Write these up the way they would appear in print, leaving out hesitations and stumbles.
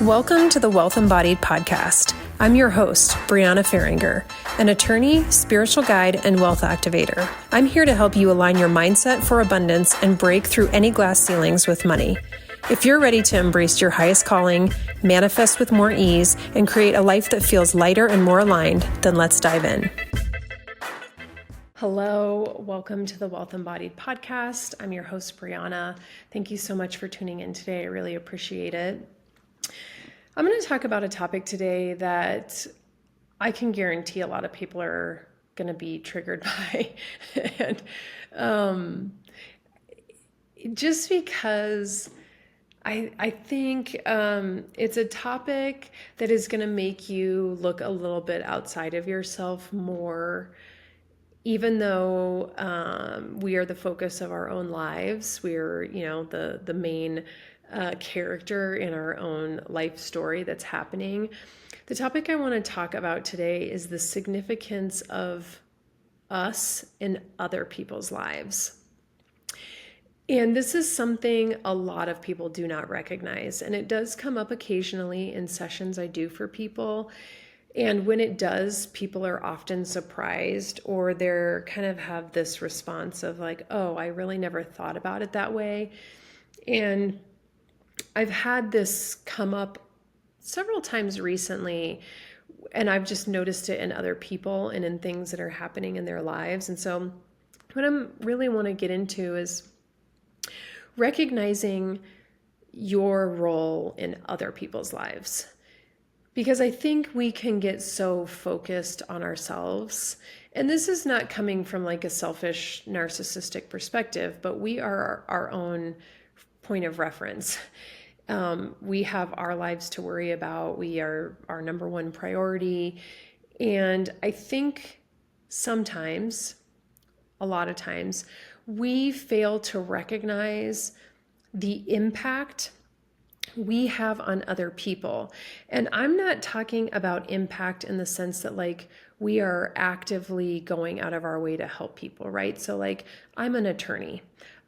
Welcome to the Wealth Embodied Podcast. I'm your host, Brianna Faringer, an attorney, spiritual guide, and wealth activator. I'm here to help you align your mindset for abundance and break through any glass ceilings with money. If you're ready to embrace your highest calling, manifest with more ease, and create a life that feels lighter and more aligned, then let's dive in. Hello, welcome to the Wealth Embodied Podcast. I'm your host, Brianna. Thank you so much for tuning in today. I really appreciate it. I'm going to talk about a topic today that I can guarantee a lot of people are going to be triggered by. And just because I think it's a topic that is going to make you look a little bit outside of yourself more. Even though we are the focus of our own lives, we're, the main character in our own life story that's happening. The topic I want to talk about today is the significance of us in other people's lives. And this is something a lot of people do not recognize. And it does come up occasionally in sessions I do for people. And when it does, people are often surprised, or they're kind of have this response of like, oh, I really never thought about it that way. And I've had this come up several times recently, and I've just noticed it in other people and in things that are happening in their lives. And so what I really want to get into is recognizing your role in other people's lives. Because I think we can get so focused on ourselves. And this is not coming from like a selfish, narcissistic perspective, but we are our own point of reference. We have our lives to worry about. We are our number one priority. And I think sometimes, a lot of times, we fail to recognize the impact we have on other people. And I'm not talking about impact in the sense that like we are actively going out of our way to help people, right? So like I'm an attorney.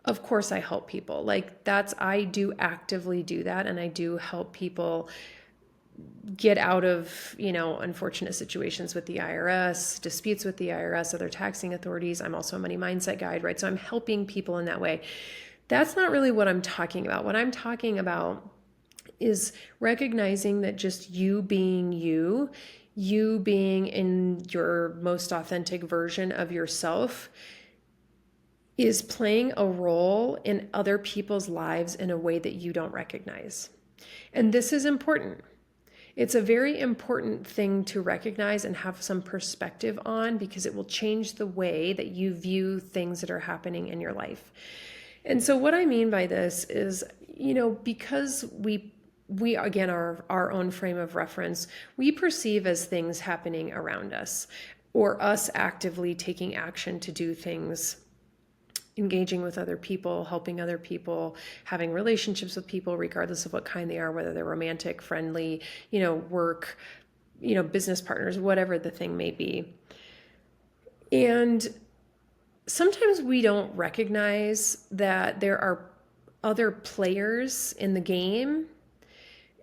Of course I help people. Like I do actively do that. And I do help people get out of, unfortunate situations with the IRS, disputes with the IRS, other taxing authorities. I'm also a money mindset guide, right? So I'm helping people in that way. That's not really what I'm talking about. What I'm talking about is recognizing that just you being you being in your most authentic version of yourself is playing a role in other people's lives in a way that you don't recognize. And this is important. It's a very important thing to recognize and have some perspective on, because it will change the way that you view things that are happening in your life. And so what I mean by this is, because we again are our own frame of reference, we perceive as things happening around us, or us actively taking action to do things, engaging with other people, helping other people, having relationships with people, regardless of what kind they are, whether they're romantic, friendly, work, business partners, whatever the thing may be. And sometimes we don't recognize that there are other players in the game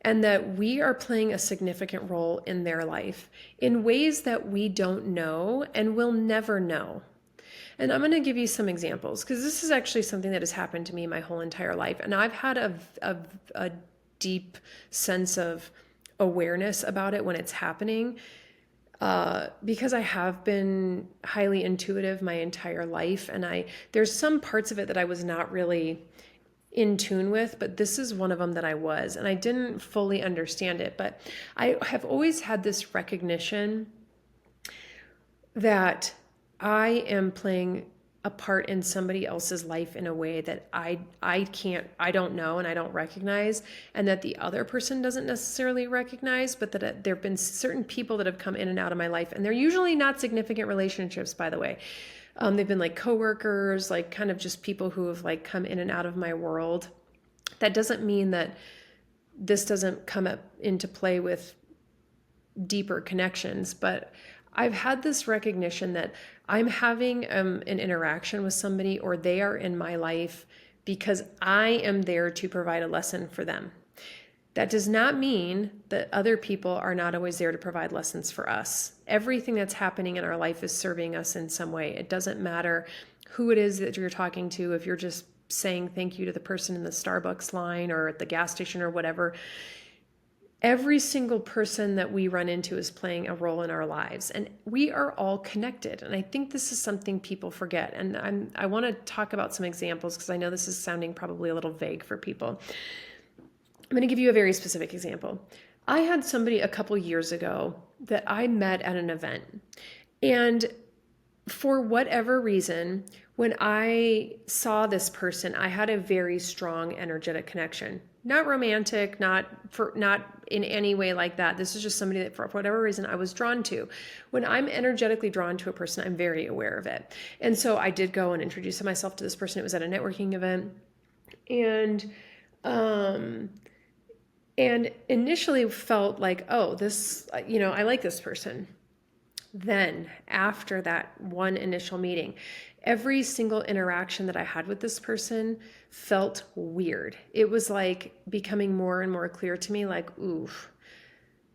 and that we are playing a significant role in their life in ways that we don't know and will never know. And I'm going to give you some examples, because this is actually something that has happened to me my whole entire life. And I've had a deep sense of awareness about it when it's happening, because I have been highly intuitive my entire life. And there's some parts of it that I was not really in tune with, but this is one of them that I was, and I didn't fully understand it. But I have always had this recognition that I am playing a part in somebody else's life in a way that I don't know and I don't recognize, and that the other person doesn't necessarily recognize, but that there have been certain people that have come in and out of my life, and they're usually not significant relationships, by the way. They've been like coworkers, like kind of just people who have like come in and out of my world. That doesn't mean that this doesn't come up into play with deeper connections, but I've had this recognition that I'm having an interaction with somebody, or they are in my life because I am there to provide a lesson for them. That does not mean that other people are not always there to provide lessons for us. Everything that's happening in our life is serving us in some way. It doesn't matter who it is that you're talking to, if you're just saying thank you to the person in the Starbucks line or at the gas station or whatever. Every single person that we run into is playing a role in our lives, and we are all connected. And I think this is something people forget. And I want to talk about some examples because I know this is sounding probably a little vague for people. I'm going to give you a very specific example. I had somebody a couple years ago that I met at an event, and for whatever reason, when I saw this person, I had a very strong energetic connection. Not romantic, not in any way like that. This is just somebody that for whatever reason I was drawn to. When I'm energetically drawn to a person, I'm very aware of it. And so I did go and introduce myself to this person. It was at a networking event. And initially felt like, oh, this, I like this person. Then after that one initial meeting, every single interaction that I had with this person felt weird. It was like becoming more and more clear to me, like, oof,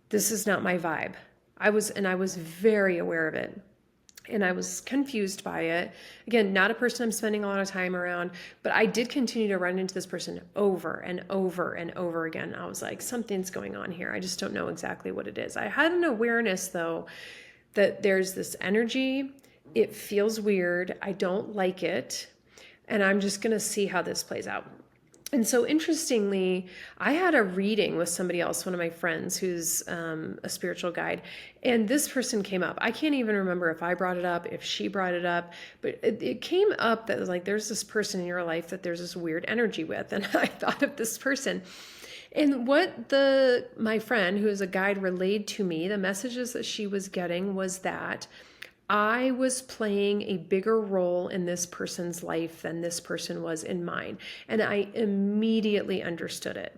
this is not my vibe. I was very aware of it. And I was confused by it. Again, not a person I'm spending a lot of time around, but I did continue to run into this person over and over and over again. I was like, something's going on here. I just don't know exactly what it is. I had an awareness, though, that there's this energy. It feels weird. I don't like it. And I'm just going to see how this plays out. And so interestingly, I had a reading with somebody else, one of my friends who's a spiritual guide, and this person came up. I can't even remember if I brought it up, if she brought it up, but it came up that was like, there's this person in your life that there's this weird energy with. And I thought of this person. And what my friend, who is a guide, relayed to me, the messages that she was getting was that I was playing a bigger role in this person's life than this person was in mine. And I immediately understood it.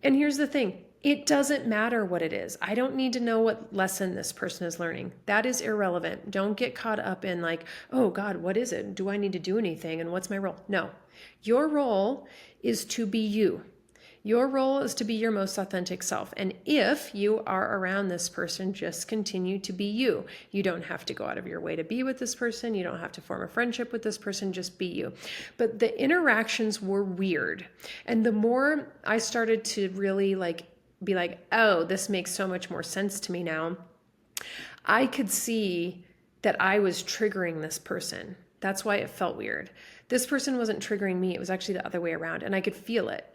And here's the thing. It doesn't matter what it is. I don't need to know what lesson this person is learning. That is irrelevant. Don't get caught up in like, oh God, what is it? Do I need to do anything? And what's my role? No. Your role is to be you. Your role is to be your most authentic self. And if you are around this person, just continue to be you. You don't have to go out of your way to be with this person. You don't have to form a friendship with this person. Just be you. But the interactions were weird. And the more I started to really be like, oh, this makes so much more sense to me now, I could see that I was triggering this person. That's why it felt weird. This person wasn't triggering me. It was actually the other way around. And I could feel it.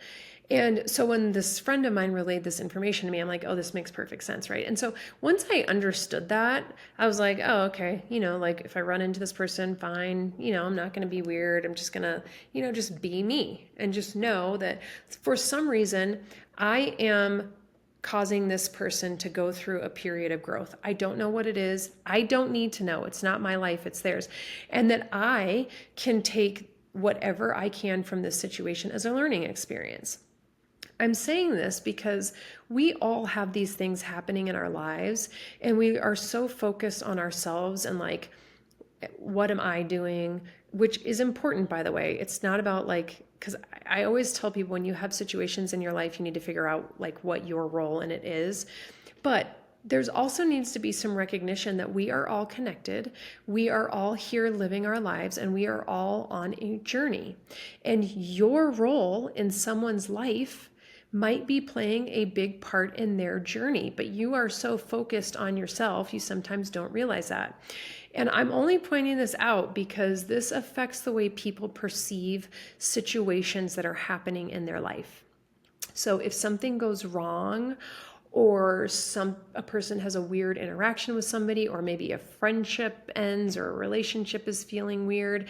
And so when this friend of mine relayed this information to me, I'm like, oh, this makes perfect sense, right? And so once I understood that, I was like, oh, okay, like if I run into this person, fine, I'm not going to be weird. I'm just going to, just be me and just know that for some reason I am causing this person to go through a period of growth. I don't know what it is. I don't need to know. It's not my life, it's theirs. And that I can take whatever I can from this situation as a learning experience. I'm saying this because we all have these things happening in our lives, and we are so focused on ourselves and like, what am I doing? Which is important, by the way. It's not about because I always tell people when you have situations in your life, you need to figure out what your role in it is. But there's also needs to be some recognition that we are all connected. We are all here living our lives, and we are all on a journey. And your role in someone's life might be playing a big part in their journey, but you are so focused on yourself, you sometimes don't realize that. And I'm only pointing this out because this affects the way people perceive situations that are happening in their life. So if something goes wrong, or a person has a weird interaction with somebody, or maybe a friendship ends or a relationship is feeling weird,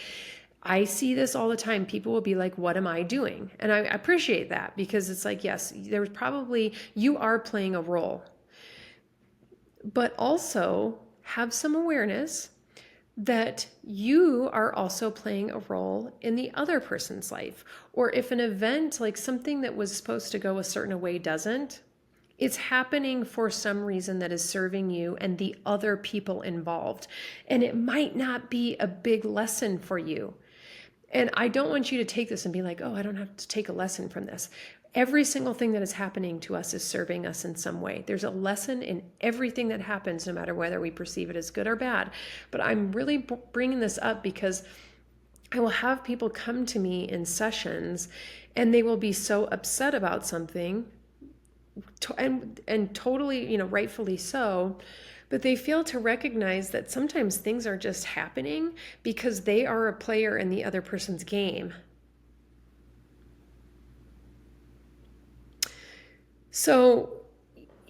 I see this all the time. People will be like, what am I doing? And I appreciate that because it's like, yes, there's probably, you are playing a role, but also have some awareness that you are also playing a role in the other person's life. Or if an event, like something that was supposed to go a certain way doesn't, it's happening for some reason that is serving you and the other people involved. And it might not be a big lesson for you. And I don't want you to take this and be like, oh, I don't have to take a lesson from this. Every single thing that is happening to us is serving us in some way. There's a lesson in everything that happens, no matter whether we perceive it as good or bad. But I'm really bringing this up because I will have people come to me in sessions and they will be so upset about something and totally, rightfully so, but they fail to recognize that sometimes things are just happening because they are a player in the other person's game. So,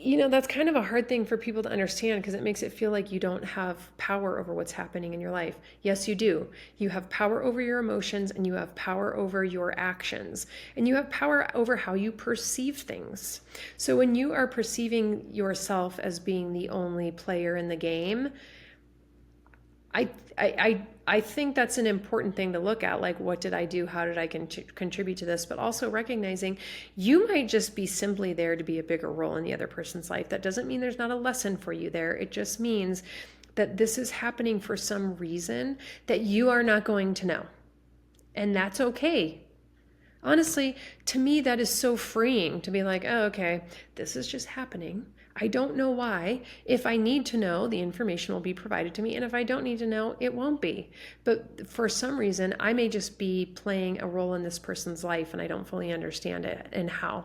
that's kind of a hard thing for people to understand because it makes it feel like you don't have power over what's happening in your life. Yes, you do. You have power over your emotions and you have power over your actions and you have power over how you perceive things. So when you are perceiving yourself as being the only player in the game, I think that's an important thing to look at. Like, what did I do? How did I contribute to this? But also recognizing you might just be simply there to be a bigger role in the other person's life. That doesn't mean there's not a lesson for you there. It just means that this is happening for some reason that you are not going to know. And that's okay. Honestly, to me, that is so freeing to be like, oh, okay, this is just happening. I don't know why. If I need to know, the information will be provided to me. And if I don't need to know, it won't be. But for some reason, I may just be playing a role in this person's life and I don't fully understand it and how.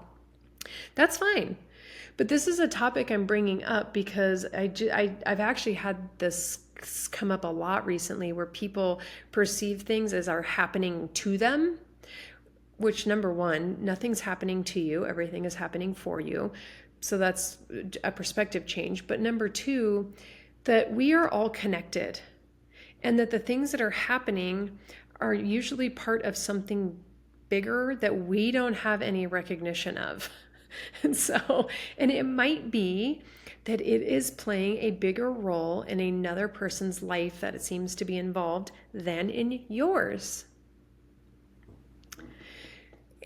That's fine. But this is a topic I'm bringing up because I've actually had this come up a lot recently where people perceive things as are happening to them, which, number one, nothing's happening to you. Everything is happening for you. So that's a perspective change. But number two, that we are all connected and that the things that are happening are usually part of something bigger that we don't have any recognition of. And it might be that it is playing a bigger role in another person's life that it seems to be involved than in yours.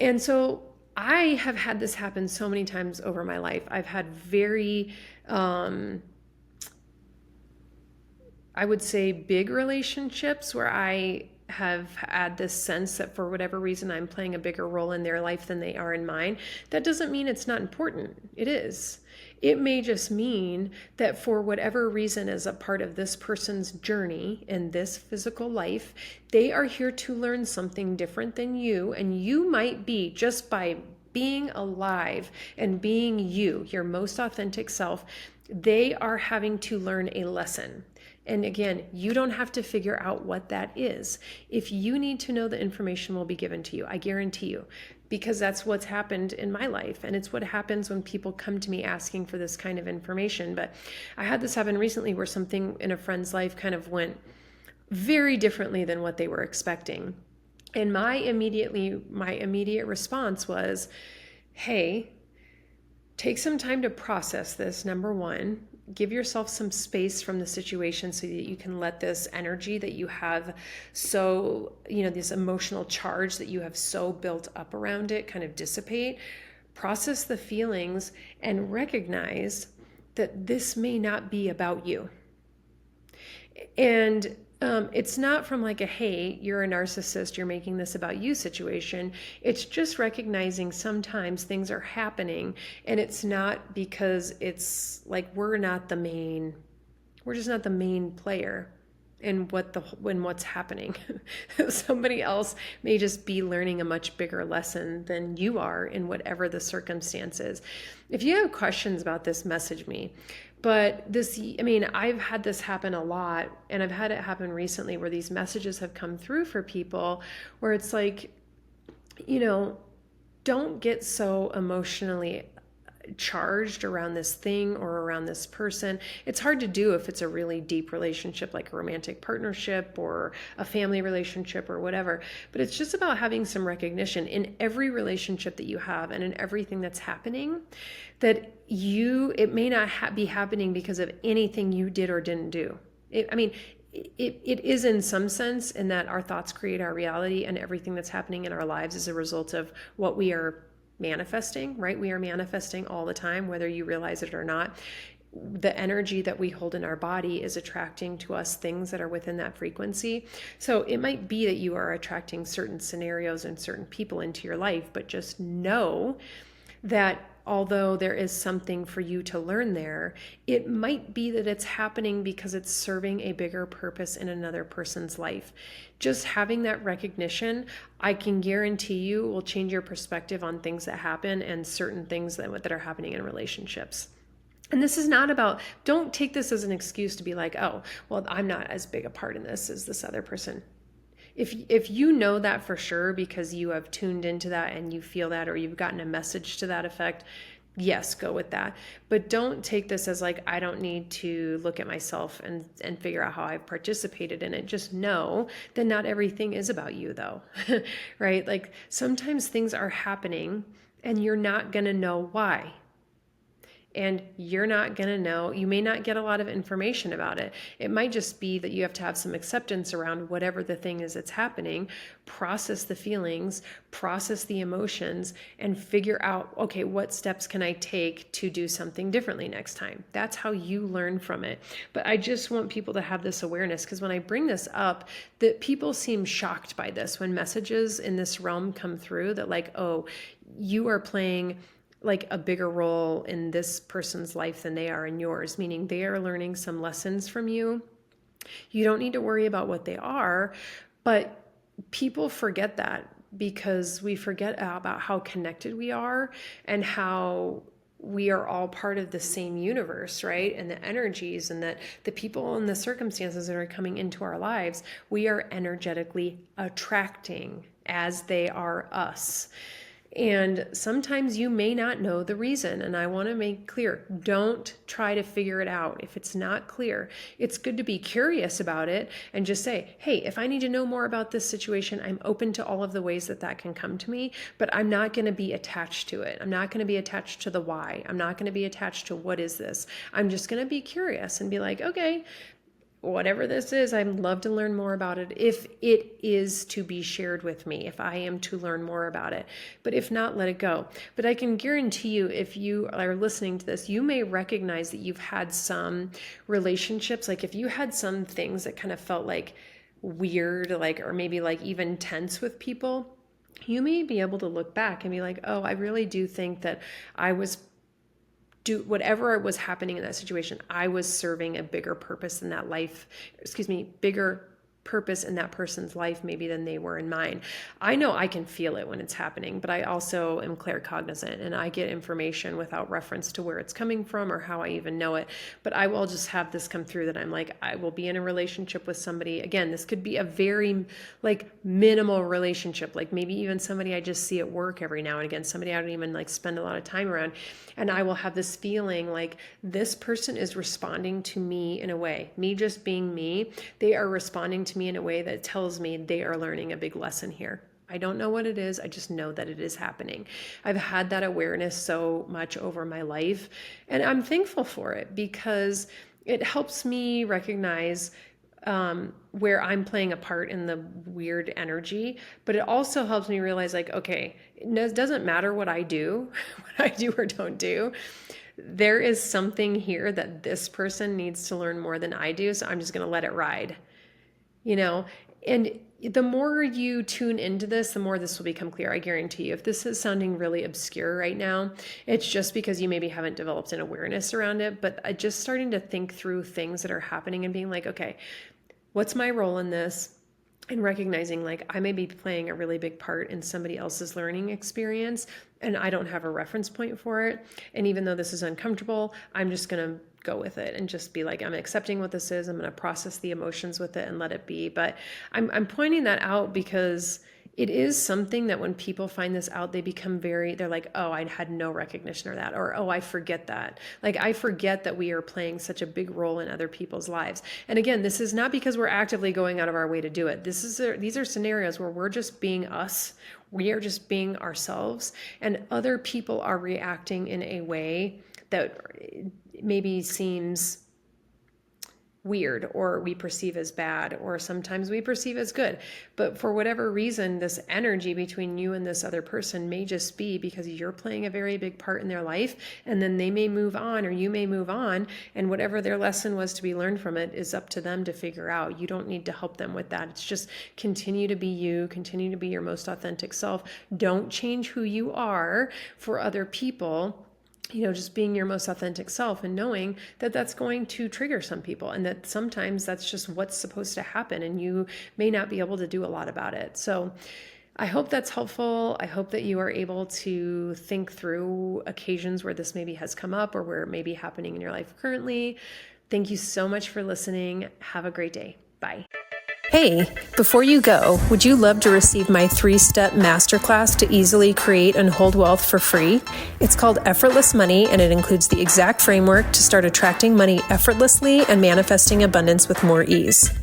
And so I have had this happen so many times over my life. I've had very, I would say, big relationships where I have had this sense that for whatever reason I'm playing a bigger role in their life than they are in mine. That doesn't mean it's not important. It is. It may just mean that for whatever reason, as a part of this person's journey in this physical life, they are here to learn something different than you. And you might be, just by being alive and being you, your most authentic self, they are having to learn a lesson. And again, you don't have to figure out what that is. If you need to know, the information will be given to you. I guarantee you, because that's what's happened in my life. And it's what happens when people come to me asking for this kind of information. But I had this happen recently where something in a friend's life kind of went very differently than what they were expecting. And my immediate response was, hey, take some time to process this, number one. Give yourself some space from the situation so that you can let this energy that you have so, this emotional charge that you have so built up around it kind of dissipate. Process the feelings and recognize that this may not be about you. And it's not from like a, hey, you're a narcissist, you're making this about you situation. It's just recognizing sometimes things are happening and it's not because it's like we're just not the main player in what's happening. Somebody else may just be learning a much bigger lesson than you are in whatever the circumstances. If you have questions about this, message me. But I've had this happen a lot, and I've had it happen recently where these messages have come through for people where it's like, don't get so emotionally charged around this thing or around this person. It's hard to do if it's a really deep relationship, like a romantic partnership or a family relationship or whatever. But it's just about having some recognition in every relationship that you have and in everything that's happening, that it may not be happening because of anything you did or didn't do. It is in some sense in that our thoughts create our reality, and everything that's happening in our lives is a result of what we are manifesting, right? We are manifesting all the time, whether you realize it or not. the energy that we hold in our body is attracting to us things that are within that frequency. So it might be that you are attracting certain scenarios and certain people into your life, but just know that although there is something for you to learn there, it might be that it's happening because it's serving a bigger purpose in another person's life. Just having that recognition, I can guarantee you, will change your perspective on things that happen and certain things that are happening in relationships. And this is not about, don't take this as an excuse to be like, oh, well, I'm not as big a part in this as this other person. If you know that for sure because you have tuned into that and you feel that, or you've gotten a message to that effect, yes, go with that. But don't take this as like, I don't need to look at myself and figure out how I've participated in it. Just know that not everything is about you though, right? Like sometimes things are happening and you're not going to know why. And you're not going to know, you may not get a lot of information about it. It might just be that you have to have some acceptance around whatever the thing is that's happening, process the feelings, process the emotions, and figure out, okay, what steps can I take to do something differently next time? That's how you learn from it. But I just want people to have this awareness, because when I bring this up, that people seem shocked by this when messages in this realm come through that like, oh, you are playing like a bigger role in this person's life than they are in yours, meaning they are learning some lessons from you. You don't need to worry about what they are, but people forget that because we forget about how connected we are and how we are all part of the same universe, right? And the energies and that the people and the circumstances that are coming into our lives, we are energetically attracting as they are us. And sometimes you may not know the reason. And I want to make clear, don't try to figure it out. If it's not clear, it's good to be curious about it and just say, hey, if I need to know more about this situation, I'm open to all of the ways that that can come to me, but I'm not going to be attached to it. I'm not going to be attached to the why. I'm not going to be attached to what is this. I'm just going to be curious and be like, okay, whatever this is, I'd love to learn more about it if it is to be shared with me, if I am to learn more about it. But if not, let it go. But I can guarantee you, if you are listening to this, you may recognize that you've had some relationships, like if you had some things that kind of felt like weird, like, or maybe like even tense with people, you may be able to look back and be like, oh, I really do think that I was whatever was happening in that situation, I was serving a bigger purpose in that life, bigger purpose in that person's life maybe than they were in mine. I know I can feel it when it's happening, but I also am claircognizant and I get information without reference to where it's coming from or how I even know it. But I will just have this come through that I'm like, I will be in a relationship with somebody. Again, this could be a very like minimal relationship, like maybe even somebody I just see at work every now and again, somebody I don't even like spend a lot of time around. And I will have this feeling like this person is responding to me in a way, me just being me, they are responding to me in a way that tells me they are learning a big lesson here. I don't know what it is. I just know that it is happening. I've had that awareness so much over my life, and I'm thankful for it because it helps me recognize where I'm playing a part in the weird energy, but it also helps me realize like, okay, it doesn't matter what I do, what I do or don't do. There is something here that this person needs to learn more than I do. So I'm just going to let it ride, and the more you tune into this, the more this will become clear. I guarantee you. If this is sounding really obscure right now, it's just because you maybe haven't developed an awareness around it, but just starting to think through things that are happening and being like, okay, what's my role in this? And recognizing like I may be playing a really big part in somebody else's learning experience and I don't have a reference point for it. And even though this is uncomfortable, I'm just going to go with it and just be like, I'm accepting what this is. I'm going to process the emotions with it and let it be. But I'm pointing that out because it is something that when people find this out, they become they're like, oh, I had no recognition of that. Or, oh, I forget that. Like, I forget that we are playing such a big role in other people's lives. And again, this is not because we're actively going out of our way to do it. These are scenarios where we're just being us. We are just being ourselves. And other people are reacting in a way that maybe seems weird or we perceive as bad, or sometimes we perceive as good. But for whatever reason, this energy between you and this other person may just be because you're playing a very big part in their life, and then they may move on or you may move on, and whatever their lesson was to be learned from it is up to them to figure out. You don't need to help them with that. It's just continue to be you, continue to be your most authentic self. Don't change who you are for other people. Just being your most authentic self and knowing that that's going to trigger some people, and that sometimes that's just what's supposed to happen and you may not be able to do a lot about it. So I hope that's helpful. I hope that you are able to think through occasions where this maybe has come up or where it may be happening in your life currently. Thank you so much for listening. Have a great day. Bye. Hey, before you go, would you love to receive my 3-step masterclass to easily create and hold wealth for free? It's called Effortless Money, and it includes the exact framework to start attracting money effortlessly and manifesting abundance with more ease.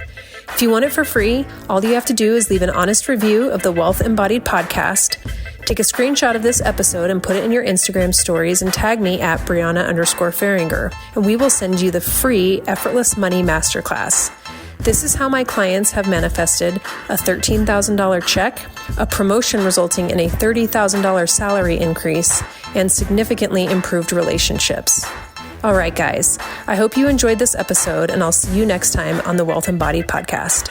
If you want it for free, all you have to do is leave an honest review of the Wealth Embodied Podcast, take a screenshot of this episode and put it in your Instagram stories and tag me at Brianna_Faringer, and we will send you the free Effortless Money Masterclass. This is how my clients have manifested a $13,000 check, a promotion resulting in a $30,000 salary increase, and significantly improved relationships. All right, guys, I hope you enjoyed this episode, and I'll see you next time on the Wealth Embodied Podcast.